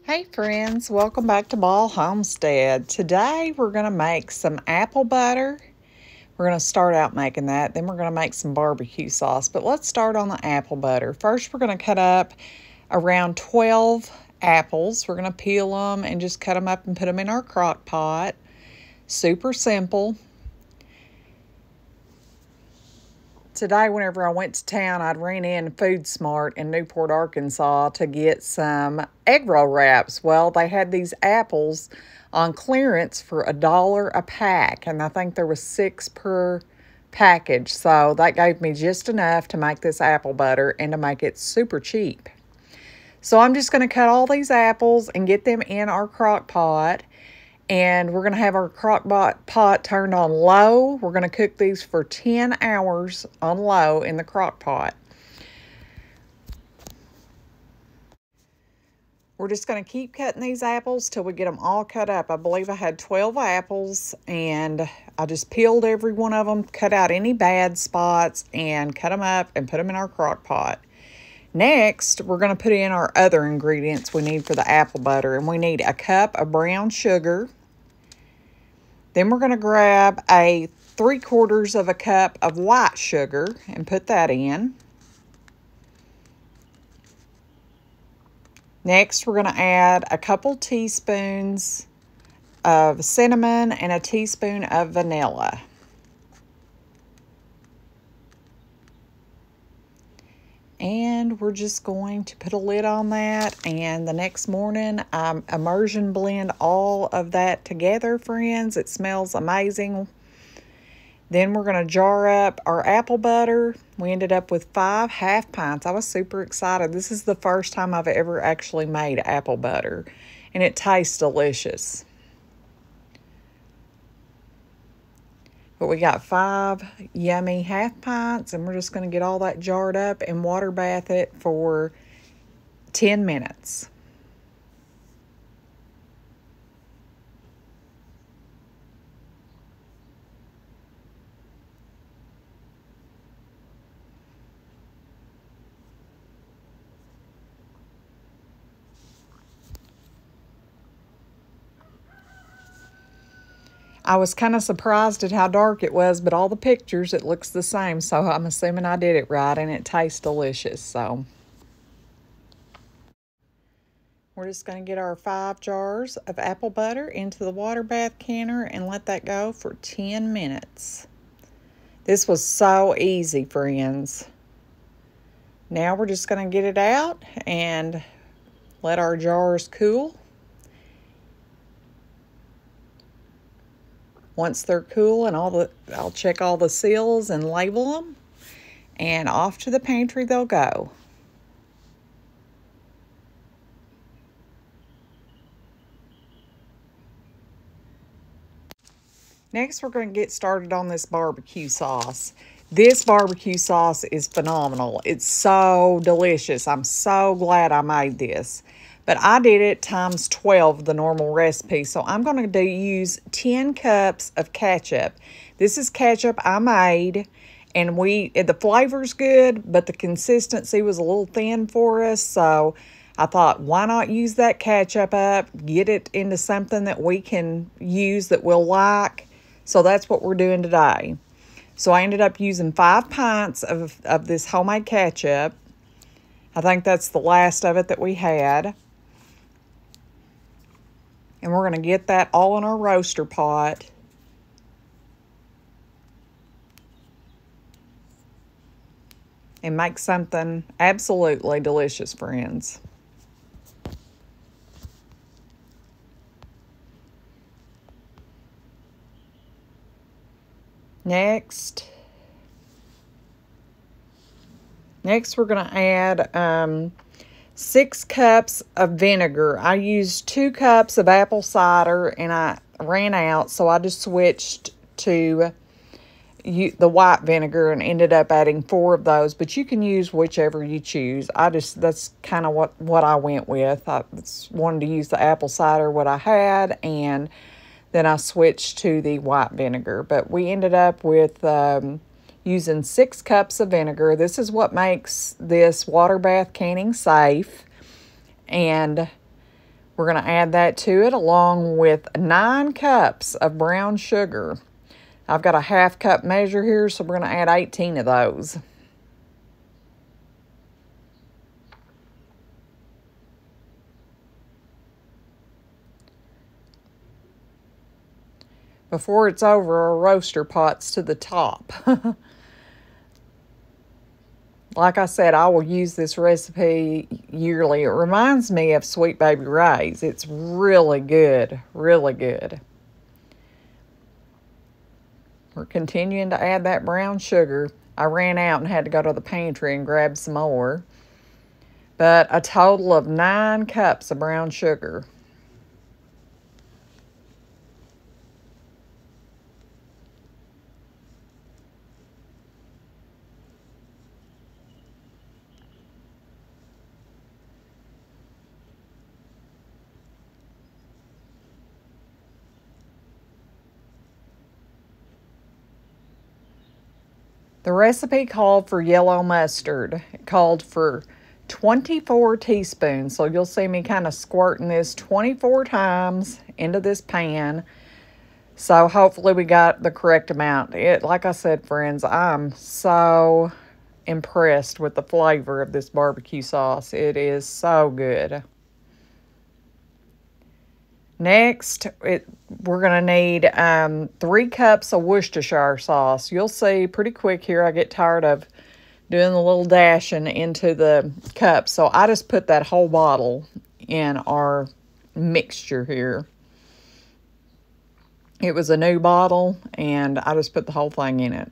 Hey friends, welcome back to Ball Homestead. Today we're going to make some apple butter. We're going to start out making that, then we're going to make some barbecue sauce. But let's start on the apple butter. First we're going to cut up around 12 apples. We're going to peel them and just cut them up and put them in our crock pot. Super simple. Today, whenever I went to town, I'd ran in Food Smart in Newport, Arkansas to get some egg roll wraps. Well, they had these apples on clearance for $1 a pack, and I think there was 6 per package. So that gave me just enough to make this apple butter and to make it super cheap. So I'm just going to cut all these apples and get them in our crock pot. And we're going to have our crock pot turned on low. We're going to cook these for 10 hours on low in the crock pot. We're just going to keep cutting these apples till we get them all cut up. I believe I had 12 apples, and I just peeled every one of them, cut out any bad spots, and cut them up and put them in our crock pot. Next, we're going to put in our other ingredients we need for the apple butter, and we need a cup of brown sugar. Then we're going to grab a 3/4 of a cup of white sugar and put that in. Next, we're going to add a couple teaspoons of cinnamon and a teaspoon of vanilla. And we're just going to put a lid on that, and the next morning immersion blend all of that together, friends. It smells amazing. Then we're going to jar up our apple butter. We ended up with 5 half pints. I was super excited. This is the first time I've ever actually made apple butter, and it tastes delicious. But we got 5 yummy half pints, and we're just going to get all that jarred up and water bath it for 10 minutes. I was kind of surprised at how dark it was, but all the pictures, it looks the same. So I'm assuming I did it right, and it tastes delicious. So we're just going to get our 5 jars of apple butter into the water bath canner and let that go for 10 minutes. This was so easy, friends. Now we're just going to get it out and let our jars cool. Once they're cool and I'll check all the seals and label them, and off to the pantry they'll go. Next, we're going to get started on this barbecue sauce. This barbecue sauce is phenomenal. It's so delicious. I'm so glad I made this. But I did it times 12, the normal recipe. So I'm going to use 10 cups of ketchup. This is ketchup I made. And the flavor's good, but the consistency was a little thin for us. So I thought, why not use that ketchup up, get it into something that we can use that we'll like. So that's what we're doing today. So I ended up using 5 pints of this homemade ketchup. I think that's the last of it that we had. And we're going to get that all in our roaster pot. And make something absolutely delicious, friends. Next we're going to add 6 cups of vinegar. I used 2 cups of apple cider and I ran out, so I just switched to the white vinegar and ended up adding 4 of those, but you can use whichever you choose. That's kind of what I went with. I wanted to use the apple cider, what I had, and then I switched to the white vinegar. But we ended up with using 6 cups of vinegar. This is what makes this water bath canning safe. And We're going to add that to it along with 9 cups of brown sugar. I've got a half cup measure here, so we're going to add 18 of those. Before it's over, our roaster pot's to the top. Like I said, I will use this recipe yearly. It reminds me of Sweet Baby Ray's. It's really good, really good. We're continuing to add that brown sugar. I ran out and had to go to the pantry and grab some more. But a total of 9 cups of brown sugar. The recipe called for yellow mustard. It called for 24 teaspoons. So you'll see me kind of squirting this 24 times into this pan. So hopefully we got the correct amount. Like I said, friends, I'm so impressed with the flavor of this barbecue sauce. It is so good. Next, we're going to need 3 cups of Worcestershire sauce. You'll see pretty quick here I get tired of doing the little dashing into the cup. So I just put that whole bottle in our mixture here. It was a new bottle, and I just put the whole thing in it.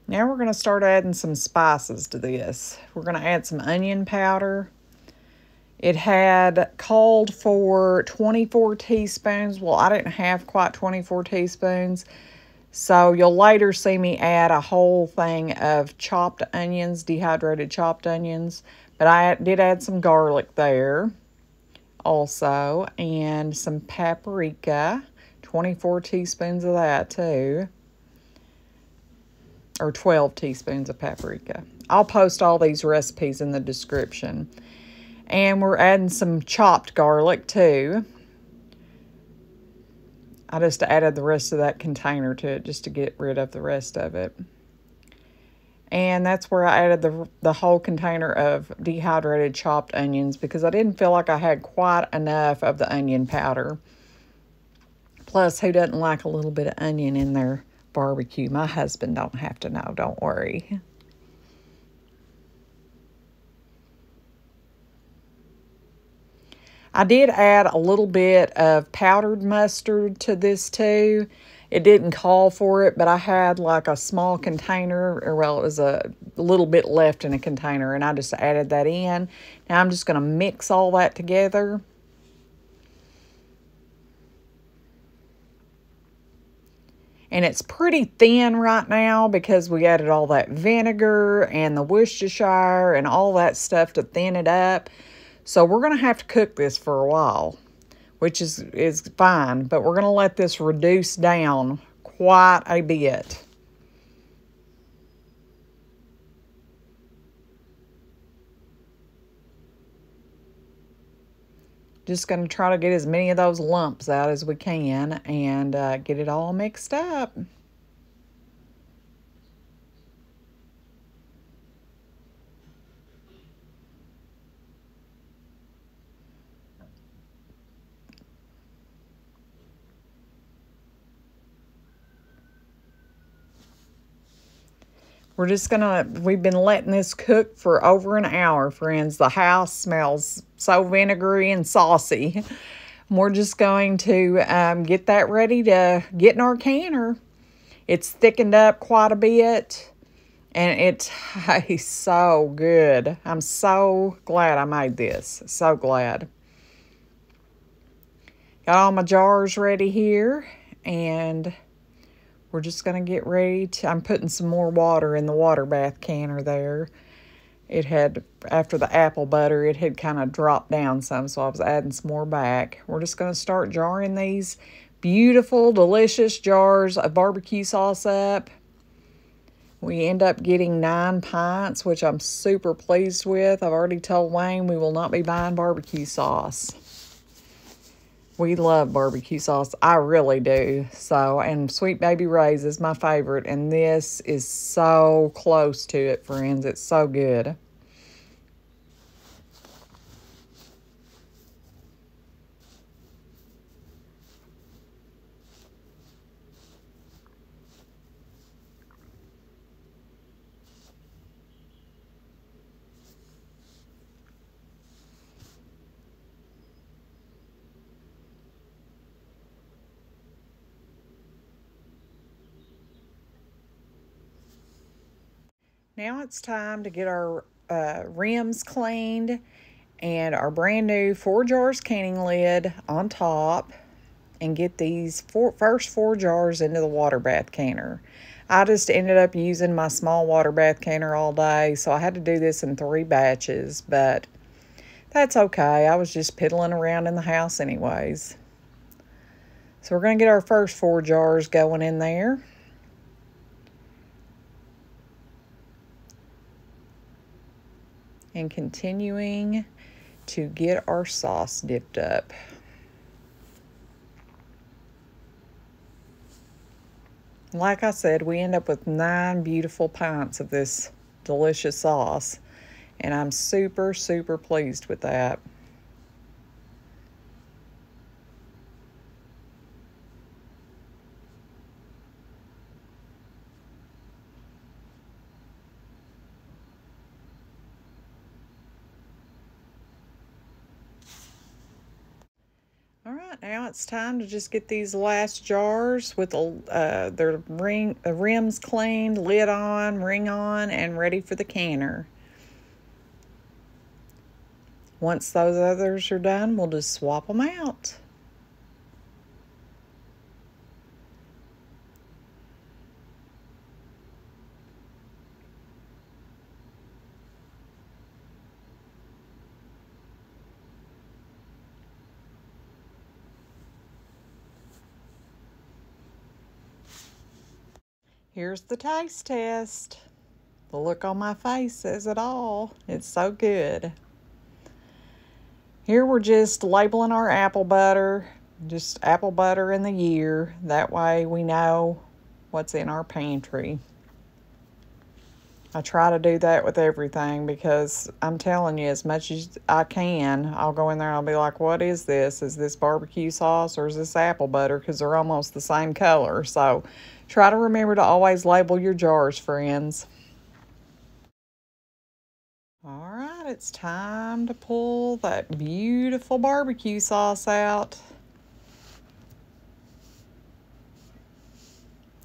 Now we're going to start adding some spices to this. We're going to add some onion powder. It had called for 24 teaspoons. Well, I didn't have quite 24 teaspoons. So you'll later see me add a whole thing of chopped onions, dehydrated chopped onions. But I did add some garlic there also. And some paprika. 24 teaspoons of that too. Or 12 teaspoons of paprika. I'll post all these recipes in the description. And we're adding some chopped garlic too. I just added the rest of that container to it just to get rid of the rest of it. And that's where I added the whole container of dehydrated chopped onions because I didn't feel like I had quite enough of the onion powder. Plus, who doesn't like a little bit of onion in their barbecue? My husband don't have to know, don't worry. I did add a little bit of powdered mustard to this too. It didn't call for it, but I had like a small container, or well, it was a little bit left in a container, and I just added that in. Now I'm just going to mix all that together. And it's pretty thin right now because we added all that vinegar and the Worcestershire and all that stuff to thin it up. So we're going to have to cook this for a while, which is fine. But we're going to let this reduce down quite a bit. Just going to try to get as many of those lumps out as we can and get it all mixed up. We've been letting this cook for over an hour, friends. The house smells so vinegary and saucy. We're just going to get that ready to get in our canner. It's thickened up quite a bit, and it tastes so good. I'm so glad I made this. So glad. Got all my jars ready here, and we're just going to get ready to, I'm putting some more water in the water bath canner there. It had after the apple butter, it had kind of dropped down some, so I was adding some more back. We're just going to start jarring these beautiful, delicious jars of barbecue sauce up. We end up getting 9 pints, which I'm super pleased with. I've already told Wayne we will not be buying barbecue sauce. We love barbecue sauce. I really do. So, and Sweet Baby Ray's is my favorite, and this is so close to it, friends. It's so good. Now it's time to get our rims cleaned and our brand new 4 jars canning lid on top and get these first 4 jars into the water bath canner. I just ended up using my small water bath canner all day, so I had to do this in 3 batches, but that's okay. I was just piddling around in the house anyways. So we're going to get our first 4 jars going in there. And continuing to get our sauce dipped up. Like I said, we end up with 9 beautiful pints of this delicious sauce, and I'm super, super pleased with that. All right, now it's time to just get these last jars with their rims cleaned, lid on, ring on, and ready for the canner. Once those others are done, we'll just swap them out. Here's the taste test. The look on my face says it all. It's so good. Here we're just labeling our apple butter, just apple butter in the year. That way we know what's in our pantry. I try to do that with everything because I'm telling you, as much as I can, I'll go in there and I'll be like, what is this? Is this barbecue sauce or is this apple butter? Because they're almost the same color. So try to remember to always label your jars, friends. All right, it's time to pull that beautiful barbecue sauce out.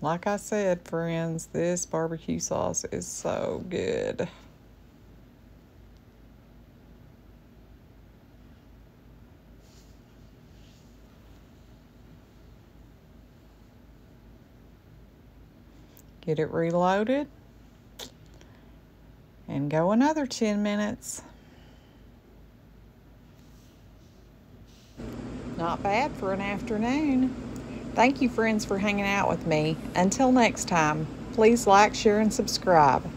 Like I said, friends, this barbecue sauce is so good. Get it reloaded and go another 10 minutes. Not bad for an afternoon. Thank you, friends, for hanging out with me. Until next time, please like, share, and subscribe.